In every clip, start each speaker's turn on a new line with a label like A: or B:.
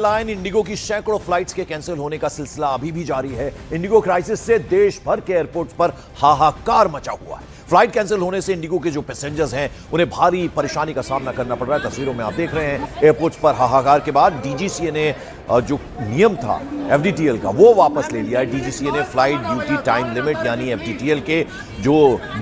A: Line Indigo की सैकड़ों flights के कैंसिल होने का सिलसिला अभी भी जारी है। इंडिगो क्राइसिस से देश भर के एयरपोर्ट्स पर हाहाकार मचा हुआ है। फ्लाइट कैंसिल होने से इंडिगो के जो पैसेंजर्स हैं उन्हें भारी परेशानी का सामना करना पड़ रहा है। तस्वीरों में आप देख रहे हैं एयरपोर्ट्स पर हाहाकार के बाद डीजीसीए ने जो नियम था एफडीटीएल का वो वापस ले लिया है। डीजीसीए ने फ्लाइट ड्यूटी टाइम लिमिट यानी एफडीटीएल के जो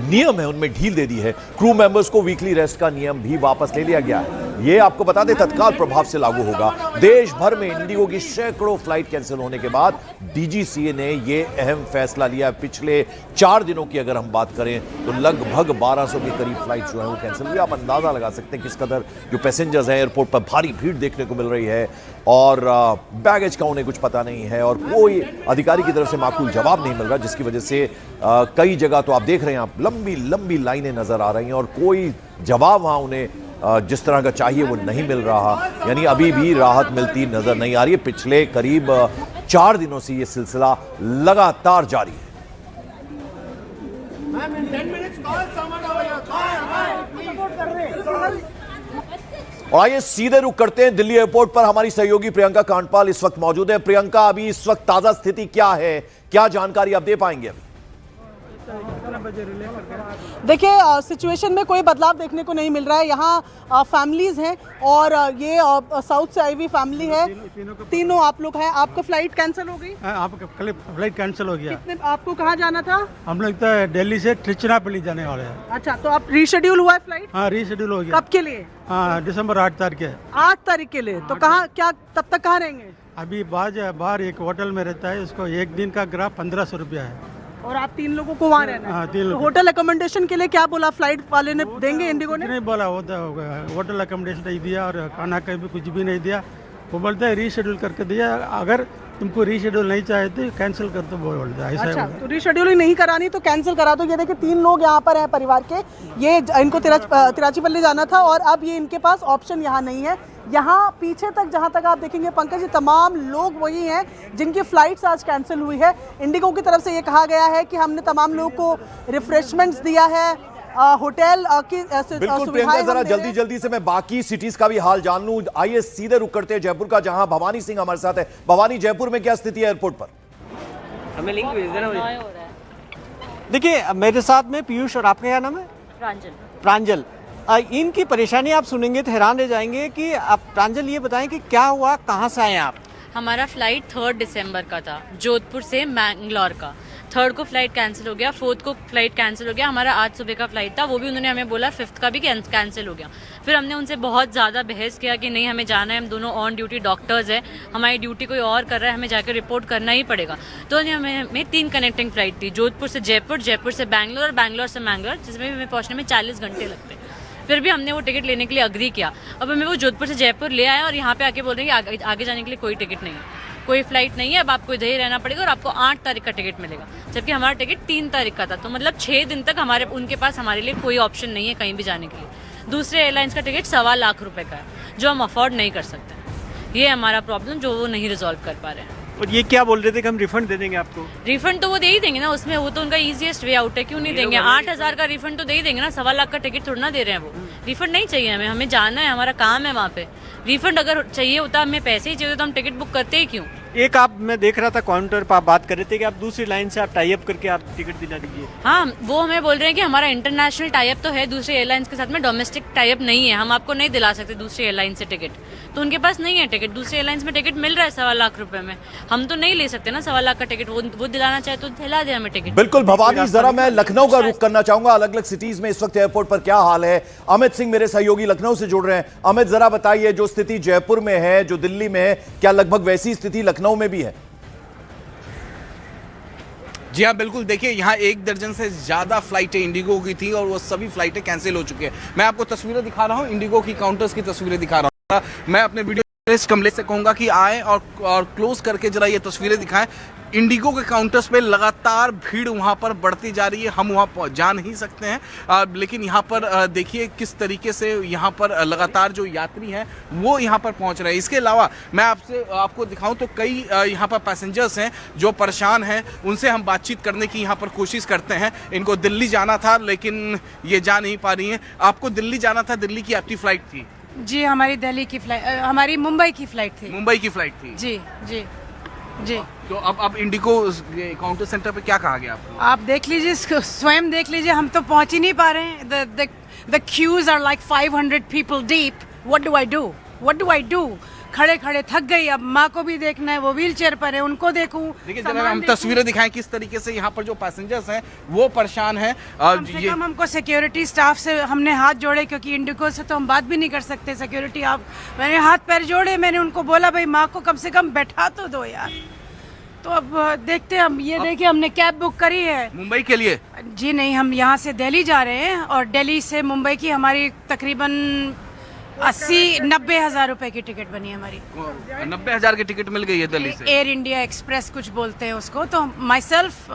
A: नियम है उनमें ढील दे दी है। क्रू मेंबर्स को वीकली रेस्ट का नियम भी वापस ले लिया गया है। ये आपको बता दें तत्काल प्रभाव से लागू होगा। देश भर में इंडिगो की सैकड़ों फ्लाइट कैंसिल होने के बाद डीजीसीए ने ये अहम फैसला लिया। पिछले 4 दिनों की अगर हम बात करें तो लगभग 1200 के करीब फ्लाइट जो है वो कैंसिल हुई। आप अंदाजा लगा सकते हैं किस कदर जो पैसेंजर्स हैं एयरपोर्ट पर भारी भीड़ देखने को मिल रही है और बैगेज का उन्हें कुछ पता नहीं है और कोई अधिकारी की तरफ से माकूल जवाब नहीं मिल रहा, जिसकी वजह से कई जगह तो आप देख रहे हैं आप लंबी लंबी लाइनें नजर आ रही हैं और कोई जवाब वहां उन्हें जिस तरह का चाहिए वो नहीं मिल रहा। यानी अभी भी राहत मिलती नजर नहीं आ रही है। पिछले करीब 4 दिनों से ये सिलसिला लगातार जारी है। और आइए सीधे रुख करते हैं दिल्ली एयरपोर्ट पर। हमारी सहयोगी प्रियंका कांडपाल इस वक्त मौजूद है। प्रियंका, अभी इस वक्त ताजा स्थिति क्या है, क्या जानकारी आप दे पाएंगे अभी?
B: देखिए, सिचुएशन में कोई बदलाव देखने को नहीं मिल रहा है। यहाँ फैमिलीज हैं और ये साउथ से आई हुई फैमिली है। तीनों आप लोग हैं। आपका फ्लाइट कैंसिल हो गई?
C: आपका फ्लाइट कैंसिल हो गया।
B: आपको कहाँ जाना था?
C: हम लोग तो दिल्ली से त्रिचुनापल्ली जाने वाले हैं।
B: अच्छा, तो आप रीशेड्यूल हुआ है फ्लाइट?
C: हाँ, रीशेड्यूल हो गया।
B: कब के लिए?
C: हाँ, दिसंबर 8 तारीख के।
B: 8 तारीख के लिए। तो कहाँ, क्या तब तक कहाँ रहेंगे?
C: अभी बाहर एक होटल में रहता है। उसको एक दिन का ग्राफ 1500 रुपया है।
B: और आप 3 लोगों को वहाँ रहना है?
C: हाँ, 3 लोग।
B: होटल अकोमोडेशन के लिए क्या बोला फ्लाइट वाले ने? देंगे इंडिगो ने?
C: नहीं बोला, होटल अकोमोडेशन नहीं दिया और खाना का भी कुछ भी नहीं दिया। वो बोलते हैं रीशेड्यूल करके दिया, अगर तुमको रीशेड्यूल नहीं चाहे तो कैंसिल कर दो बोलते हैं।
B: अच्छा, तो रीशेड्यूलिंग नहीं करानी तो कैंसिल करा दो। ये देखिए 3 लोग यहाँ पर हैं परिवार के। ये इनको तिराचिपल्ली जाना था और अब ये इनके पास ऑप्शन यहाँ नहीं है। यहाँ पीछे तक जहाँ तक आप देखेंगे पंकज, तमाम लोग वही हैं जिनकी फ्लाइट्स आज कैंसिल हुई है। इंडिगो की तरफ से ये कहा गया है कि हमने तमाम लोगों को रिफ्रेशमेंट्स दिया है, होटल की
A: बिल्कुल प्रियंका, जरा जल्दी से मैं बाकी सिटीज का भी हाल जान लूं। आइए सीधे रुक करते हैं जयपुर का, जहां भवानी सिंह हमारे साथ है। भवानी, जयपुर में क्या स्थिति है एयरपोर्ट पर?
D: हमें लिंक भेज देना।
E: देखिए, मेरे साथ में पीयूष और आपका क्या नाम है? प्रांजल। इनकी परेशानी आप सुनेंगे तो हैरान रह जाएंगे कि आप प्रांजल ये बताएं कि क्या हुआ, कहाँ से आए आप?
F: हमारा फ्लाइट 3 दिसंबर का था, जोधपुर से मैंगलोर का। 3 को फ्लाइट कैंसिल हो गया, 4 को फ्लाइट कैंसिल हो गया। हमारा आज सुबह का फ्लाइट था, वो भी उन्होंने हमें बोला 5 का भी कैंसिल हो गया। फिर हमने उनसे बहुत ज़्यादा बहस किया कि नहीं, हमें जाना है, हम दोनों ऑन ड्यूटी डॉक्टर्स हैं, हमारी ड्यूटी कोई और कर रहा है, हमें जाकर रिपोर्ट करना ही पड़ेगा। तो हमें 3 कनेक्टिंग फ्लाइट थी, जोधपुर से जयपुर, जयपुर से बैंगलोर और बैंगलोर से मैंगलोर, जिसमें हमें पहुँचने में 40 घंटे लगते हैं। फिर भी हमने वो टिकट लेने के लिए अग्री किया। अब हमें वो जोधपुर से जयपुर ले आए और यहाँ पे आके बोल रहे हैं कि आगे जाने के लिए कोई टिकट नहीं है, कोई फ्लाइट नहीं है, अब आपको इधर ही रहना पड़ेगा और आपको 8 तारीख का टिकट मिलेगा, जबकि हमारा टिकट 3 तारीख का था। तो मतलब 6 दिन तक उनके पास हमारे लिए कोई ऑप्शन नहीं है कहीं भी जाने के लिए। दूसरे एयरलाइंस का टिकट 1.25 लाख रुपए का है, जो हम अफोर्ड नहीं कर सकते। ये हमारा प्रॉब्लम जो वो नहीं रिजॉल्व कर पा रहे हैं।
E: और ये क्या बोल रहे थे कि हम रिफंड दे देंगे आपको?
F: रिफंड तो वो दे ही देंगे ना, उसमें वो तो उनका इजीएस्ट वे आउट है। क्यों नहीं देंगे? 8,000 का रिफंड तो दे ही देंगे ना। 1.25 लाख का टिकट थोड़ा ना दे रहे हैं वो। रिफंड नहीं चाहिए हमें जाना है, हमारा काम है वहाँ पे। रिफंड अगर चाहिए होता, हमें पैसे ही चाहिए तो हम टिकट बुक करते ही क्यों?
E: एक आप, मैं देख रहा था काउंटर पर आप बात कर रहे थे कि आप दूसरी लाइन से आप टाई अप करके आप टिकट दिला दीजिए।
F: हाँ, वो हमें बोल रहे हैं कि हमारा इंटरनेशनल टाई अप तो है दूसरे एयरलाइंस के साथ में, डोमेस्टिक टाई अप नहीं है, हम आपको नहीं दिला सकते दूसरी एयरलाइन से टिकट। तो उनके पास नहीं है टिकट, दूसरी एयरलाइंस में टिकट मिल रहा है 1.25 लाख रुपए में, हम तो नहीं ले सकते ना 1.25 लाख का टिकट। वो दिलाना चाहे तो दिला दे हमें टिकट।
A: बिल्कुल भवानी, जरा मैं लखनऊ का रुख करना चाहूंगा। अलग अलग सिटीज में इस वक्त एयरपोर्ट पर क्या हाल है? अमित सिंह मेरे सहयोगी लखनऊ से जुड़ रहे हैं। अमित, जरा बताइए, जो स्थिति जयपुर में है, जो दिल्ली में है, क्या लगभग वैसी स्थिति लखनऊ में भी है?
G: जी हाँ, बिल्कुल। देखिए, यहाँ 1 दर्जन से ज़्यादा फ्लाइटें इंडिगो की थी और वो सभी फ्लाइटें कैंसिल हो चुकी है। मैं आपको तस्वीरें दिखा रहा हूँ, इंडिगो की काउंटर्स की तस्वीरें दिखा रहा हूँ। मैं अपने वीडियो कमलेश से कहूँगा कि आए और क्लोज करके जरा ये तस्वीरें दिखाएं। इंडिगो के काउंटर्स पे लगातार भीड़ वहाँ पर बढ़ती जा रही है। हम वहाँ जा नहीं सकते हैं, लेकिन यहाँ पर देखिए किस तरीके से यहाँ पर लगातार जो यात्री हैं वो यहाँ पर पहुँच रहे हैं। इसके अलावा मैं आपको दिखाऊं तो कई यहाँ पर पैसेंजर्स हैं जो परेशान हैं, उनसे हम बातचीत करने की यहाँ पर कोशिश करते हैं। इनको दिल्ली जाना था लेकिन ये जा नहीं पा रही हैं। आपको दिल्ली जाना था, दिल्ली की आपकी फ़्लाइट थी?
H: जी हमारी दिल्ली की फ्लाइट, हमारी मुंबई की फ्लाइट थी।
G: मुंबई की फ्लाइट थी।
H: जी जी जी।
G: तो अब इंडिगो काउंटर सेंटर पे क्या कहा गया आपको?
H: आप देख लीजिए, स्वयं देख लीजिए, हम तो पहुंच ही नहीं पा रहे हैं। The queues are like 500 people deep. What do I do? खड़े खड़े थक गई। अब माँ को भी देखना है, वो व्हील चेयर पर है, उनको देखूं।
G: देखिए जरा हम तस्वीरें दिखाएं किस तरीके से यहाँ पर जो पैसेंजर्स हैं वो परेशान हैं।
H: कम से कम हमको सिक्योरिटी स्टाफ से हमने हाथ जोड़े, क्योंकि इंडिगो से तो हम बात भी नहीं कर सकते। सिक्योरिटी आप, मैंने हाथ पैर जोड़े, मैंने उनको बोला भाई माँ को कम से कम बैठा तो दो यार। तो अब देखते हैं हम। ये देखिए हमने कैब बुक करी है
G: मुंबई के लिए।
H: जी नहीं, हम यहाँ से दिल्ली जा रहे हैं और दिल्ली से मुंबई की हमारी तकरीबन 80-90 हज़ार रुपए की टिकट बनी है हमारी।
G: 90,000 की टिकट मिल गई है दिल्ली से।
H: एयर इंडिया एक्सप्रेस कुछ बोलते हैं उसको। तो my self,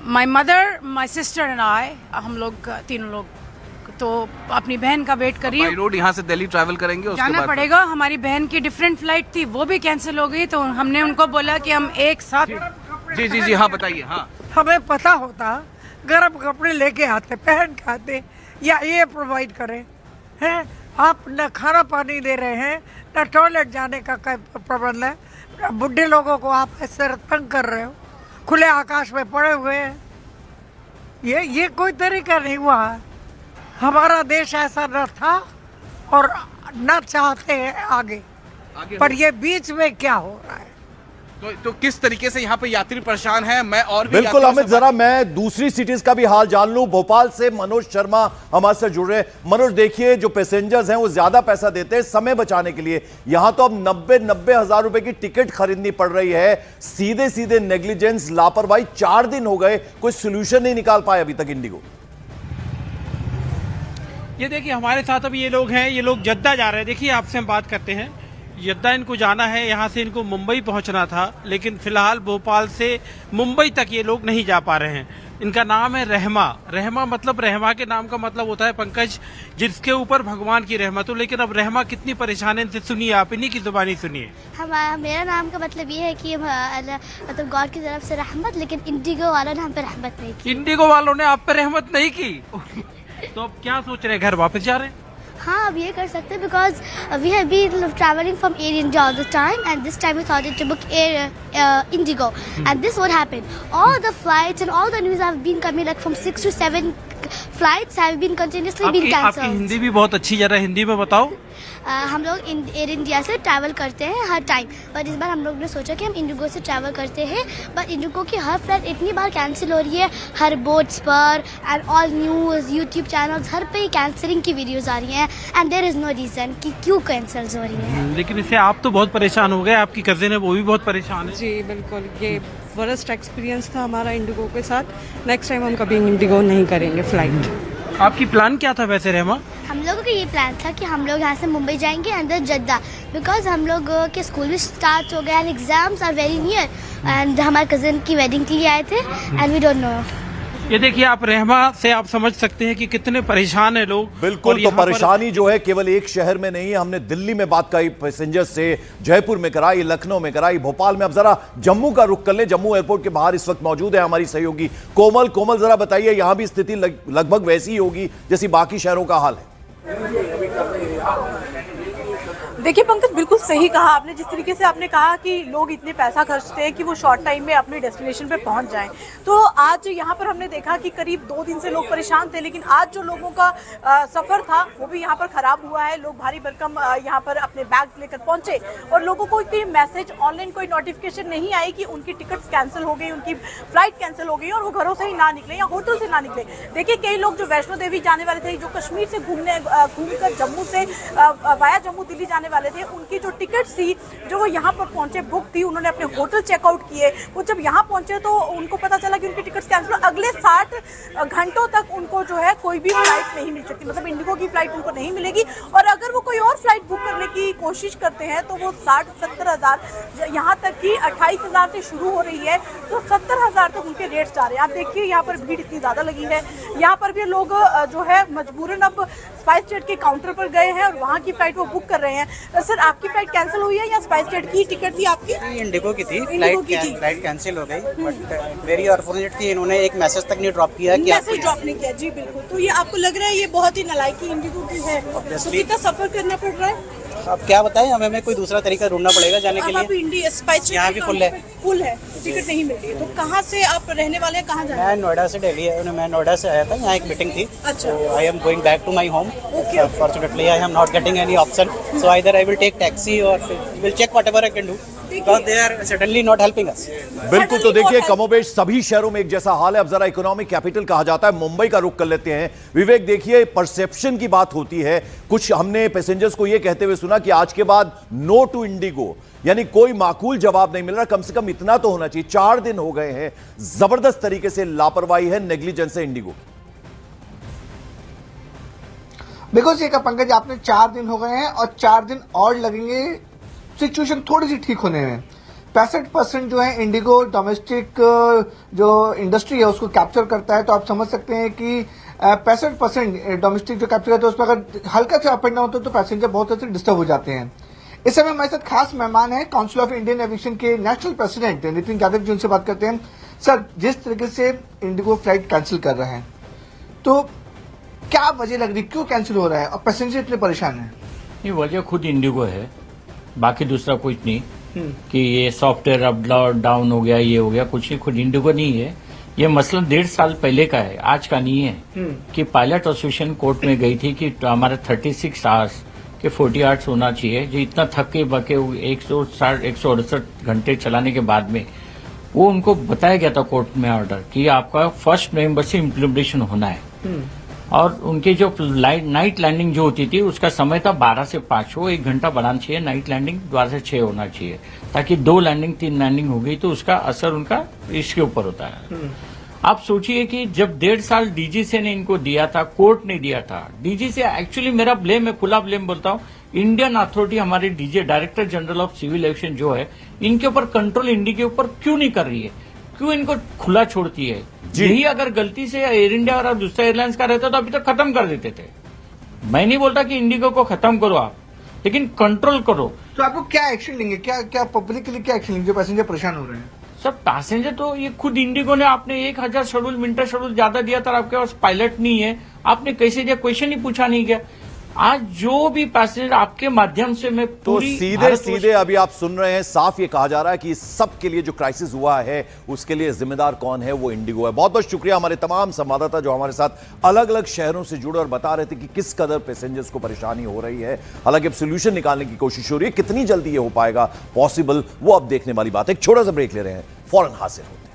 H: my mother, my sister and I, हम लोग तीनों लोग तो अपनी बहन का वेट करिए।
G: बाई रोड यहाँ से दिल्ली ट्रैवल करेंगे, उसके
H: जाना
G: बाद
H: पड़ेगा। हमारी बहन की डिफरेंट फ्लाइट थी, वो भी कैंसिल हो गई। तो हमने उनको बोला कि हम एक साथ।
G: जी जी जी हाँ बताइए। हाँ
I: हमें पता होता गर्म कपड़े लेके आते, पहन के आते, या ये प्रोवाइड करें हैं। आप न खाना पानी दे रहे हैं, न टॉयलेट जाने का प्रबंध है। बुढ़े लोगों को आप ऐसे तंग कर रहे हो, खुले आकाश में पड़े हुए हैं। ये कोई तरीका नहीं हुआ है। हमारा देश ऐसा न था और न चाहते हैं आगे पर ये बीच में क्या हो रहा है।
G: तो किस तरीके से यहाँ पे यात्री परेशान हैं, मैं और भी
A: बिल्कुल अमित, जरा मैं दूसरी सिटीज का भी हाल जान लूं। भोपाल से मनोज शर्मा हमारे से जुड़ रहे हैं। मनोज, देखिए जो पैसेंजर्स हैं वो ज्यादा पैसा देते हैं समय बचाने के लिए। यहां तो अब 90 हज़ार रुपए की टिकट खरीदनी पड़ रही है। सीधे सीधे नेग्लिजेंस, लापरवाही। 4 दिन हो गए, कोई सोल्यूशन नहीं निकाल पाए अभी तक इंडिगो।
C: ये देखिए हमारे साथ अभी ये लोग हैं, ये लोग जद्दा जा रहे हैं। देखिए आपसे हम बात करते हैं। जद्दा इनको जाना है, यहाँ से इनको मुंबई पहुँचना था, लेकिन फिलहाल भोपाल से मुंबई तक ये लोग नहीं जा पा रहे हैं। इनका नाम है रहमा। रहमा मतलब, रहमा के नाम का मतलब होता है पंकज, जिसके ऊपर भगवान की रहमत हो। लेकिन अब रहमा कितनी परेशान है, इनसे सुनिए, आप इन्हीं की जुबानी सुनिए।
J: मेरा नाम का मतलब ये है कि मतलब गॉड की तरफ से रहमत, लेकिन इंडिगो वालों ने हम पे रहमत नहीं की।
C: इंडिगो वालों ने आप पे रहमत नहीं की। तो अब क्या सोच रहे हैं, घर वापस जा रहे हैं?
J: हाँ, अब ये कर सकते हैं, because we have been travelling from Air India all the time and this time we thought to book Air Indigo and this what happened. All the flights and all the news have been coming like from 6 to 7 flights have been continuously been cancelled.
C: आपकी हिंदी भी बहुत अच्छी, जरा हिंदी में बताओ।
J: हम लोग air India से ट्रैवल करते हैं हर टाइम, पर इस बार हम लोग ने सोचा कि हम इंडिगो से ट्रैवल करते हैं, पर इंडिगो की हर फ्लाइट इतनी बार कैंसिल हो रही है, हर बोट्स पर and all news, YouTube channels, हर पे कैंसिलिंग की वीडियोस आ रही हैं and there is no reason कि क्यों कैंसिल हो रही है।
C: लेकिन इससे आप तो बहुत परेशान हो गए, आपकी कजिन है वो भी बहुत परेशान है।
K: जी बिल्कुल, ये वर्स्ट एक्सपीरियंस था हमारा इंडिगो के साथ। नेक्स्ट टाइम हम कभी इंडिगो नहीं करेंगे फ्लाइट।
C: आपकी प्लान क्या था वैसे रहमा?
J: हम लोगों का ये प्लान था कि हम लोग यहाँ से मुंबई जाएंगे एंड देन जद्दा, बिकॉज हम लोग के स्कूल भी स्टार्ट हो गया and exams are very near and हमारे कज़न की वेडिंग के लिए आए थे एंड वी डोंट नो।
C: ये देखिए आप रहमा से आप समझ सकते हैं कि कितने परेशान है लोग।
A: बिल्कुल, तो परेशानी जो है केवल एक शहर में नहीं है। हमने दिल्ली में बात करी पैसेंजर्स से, जयपुर में कराई, लखनऊ में कराई, भोपाल में। अब जरा जम्मू का रुख कर ले। जम्मू एयरपोर्ट के बाहर इस वक्त मौजूद है हमारी सहयोगी कोमल। कोमल, जरा बताइए, यहां भी स्थिति लगभग वैसी ही होगी जैसी बाकी शहरों का हाल है?
B: देखिए पंकज, बिल्कुल सही कहा आपने। जिस तरीके से आपने कहा कि लोग इतने पैसा खर्चते हैं कि वो शॉर्ट टाइम में अपने डेस्टिनेशन पे पहुंच जाएं, तो आज यहाँ पर हमने देखा कि करीब 2 दिन से लोग परेशान थे, लेकिन आज जो लोगों का सफ़र था वो भी यहाँ पर ख़राब हुआ है। लोग भारी भरकम यहाँ पर अपने बैग लेकर पहुँचे और लोगों को कोई मैसेज, ऑनलाइन कोई नोटिफिकेशन नहीं आई कि उनकी टिकट्स कैंसिल हो गई, उनकी फ्लाइट कैंसिल हो गई और वो घरों से ही ना निकले या होटल से ना निकले। देखिए कई लोग जो वैष्णो देवी जाने वाले थे, जो कश्मीर से घूमकर जम्मू से वाया जम्मू दिल्ली जाने वाले थे, उनकी जो टिकट थी जो वो यहाँ पर पहुंचे बुक थी, उन्होंने अपने होटल चेकआउट किए। वो जब यहाँ पहुंचे तो उनको पता चला कि उनकी टिकट्स कैंसिल। अगले 60 घंटों तक उनको जो है कोई भी फ्लाइट नहीं मिल सकती, मतलब इंडिगो की फ्लाइट उनको नहीं मिलेगी। और अगर वो कोई और फ्लाइट बुक करने की कोशिश करते हैं तो वो 60-70 हज़ार, यहाँ तक कि 28 हज़ार से शुरू हो रही है तो 70 हज़ार तक उनके रेट्स जा रहे हैं। आप देखिए यहाँ पर भीड़ इतनी ज़्यादा लगी है। यहाँ पर भी लोग जो है मजबूरन अब स्पाइस जेट के काउंटर पर गए हैं और वहाँ की फ्लाइट वो बुक कर रहे हैं। सर आपकी फ्लाइट कैंसिल हुई है या स्पाइस जेट की टिकट थी आपकी?
E: इंडिगो की थी,
B: इंडिगो की थी।
E: फ्लाइट कैंसिल हो गई, बट वेरी अनफॉर्चुनेट कि इन्होंने एक मैसेज तक नहीं ड्रॉप किया कि
B: मैसेज ड्रॉप नहीं किया। जी बिल्कुल। तो ये आपको लग रहा है ये बहुत ही नालायकी इंडिगो की है, तो कितना सफर करना पड़ रहा है?
E: अब क्या बताएं, हमें कोई दूसरा तरीका ढूंढना पड़ेगा जाने के
B: अब आप
E: लिए।
B: इंडिया स्पाइस
E: यहाँ भी फुल है।
B: टिकट नहीं मिल रही है। तो कहाँ से आप रहने वाले हैं, कहाँ जा रहे
E: मैं नोएडा से दिल्ली है, मैं नोएडा से आया था, यहाँ एक मीटिंग थी।
B: अच्छा।
E: I am going back to my home. Fortunately, I am not getting any option. So either I will take taxi or will check whatever I can do. Because they are certainly not helping us.
A: बिल्कुल। तो देखिए कमोबेश सभी शहरों में एक जैसा हाल है। अब जरा इकोनॉमिक कैपिटल कहा जाता है, मुंबई का रुख कर लेते हैं। विवेक देखिए, परसेप्शन की बात होती है। कुछ हमने पैसेंजर्स को यह कहते हुए सुना कि आज के बाद नो टू इंडिगो, यानी कोई माकूल जवाब नहीं मिल रहा। कम से कम इतना तो होना चाहिए। 4 दिन हो गए हैं, जबरदस्त तरीके से लापरवाही है, नेग्लिजेंस है इंडिगो।
L: बिल्कुल सही कहा पंकज, आपने 4 दिन हो गए हैं और 4 दिन और लगेंगे सिचुएशन थोड़ी सी ठीक होने में। 65% जो है इंडिगो डोमेस्टिक जो इंडस्ट्री है उसको कैप्चर करता है। तो आप समझ सकते हैं कि 65% डोमेस्टिक जो कैप्चर करता है उसमें अगर हल्का से अप एंड डाउन होता है तो पैसेंजर बहुत हद तक डिस्टर्ब हो जाते हैं। इस समय हमारे साथ खास मेहमान है काउंसिल ऑफ इंडियन एविएशन के नेशनल प्रेसिडेंट नितिन यादव जी, उनसे बात करते हैं। सर, जिस तरीके से इंडिगो फ्लाइट कैंसिल कर रहे हैं तो क्या वजह लग रही, क्यों कैंसिल हो रहा है और पैसेंजर इतने परेशान हैं?
M: ये वजह खुद इंडिगो है, बाकी दूसरा कुछ नहीं। कि ये सॉफ्टवेयर अप डाउन हो गया, ये हो गया, कुछ नहीं। खुद इंडिगो नहीं है ये मसला, 1.5 साल पहले का है, आज का नहीं है। कि पायलट एसोसिएशन कोर्ट में गई थी कि हमारा 36 आवर्स के 40 आवर्स होना चाहिए। जो इतना थके बके 168 घंटे चलाने के बाद में वो उनको बताया गया था कोर्ट में ऑर्डर कि आपका 1 नवंबर से इम्प्लीमेंटेशन होना है। और उनकी जो नाइट लैंडिंग जो होती थी उसका समय था 12 से 5, वो 1 घंटा बढ़ाना चाहिए। नाइट लैंडिंग 12 से 6 होना चाहिए, ताकि 2 लैंडिंग 3 लैंडिंग हो गई तो उसका असर उनका इसके ऊपर होता है। आप सोचिए कि जब 1.5 साल डीजीसी ने इनको दिया था, कोर्ट ने दिया था। डीजीसी एक्चुअली मेरा ब्लेम है, खुला ब्लेम बोलता हूँ, इंडियन अथॉरिटी हमारे DG director general of civil aviation जो है, इनके ऊपर कंट्रोल इंडिया के ऊपर क्यों नहीं कर रही है, क्यों इनको खुला छोड़ती है? यही अगर गलती से एयर इंडिया और दूसरा एयरलाइंस का रहता तो अभी तक खत्म कर देते थे। मैं नहीं बोलता कि इंडिगो को खत्म करो आप, लेकिन कंट्रोल करो।
L: तो आप लोग क्या एक्शन लेंगे, क्या पब्लिक के लिए क्या एक्शन लेंगे जो पैसेंजर परेशान हो रहे हैं?
M: सब पैसेंजर तो ये खुद इंडिगो ने, आपने 1000 शेड्यूल विंटर शेड्यूल ज्यादा दिया था, आपके पास पायलट नहीं है, आपने कैसे दिया, क्वेश्चन ही पूछा नहीं गया। आज जो भी पैसेंजर आपके माध्यम से मैं
A: तो सीधे अभी आप सुन रहे हैं, साफ ये कहा जा रहा है कि सब के लिए जो क्राइसिस हुआ है उसके लिए जिम्मेदार कौन है, वो इंडिगो है। बहुत बहुत शुक्रिया हमारे तमाम संवाददाता जो हमारे साथ अलग अलग शहरों से जुड़े और बता रहे थे कि किस कदर पैसेंजर्स को परेशानी हो रही है। हालांकि अब सोल्यूशन निकालने की कोशिश हो रही है, कितनी जल्दी ये हो पाएगा पॉसिबल वो अब देखने वाली बात है। एक छोटा सा ब्रेक ले रहे हैं, फौरन हाजिर होते हैं।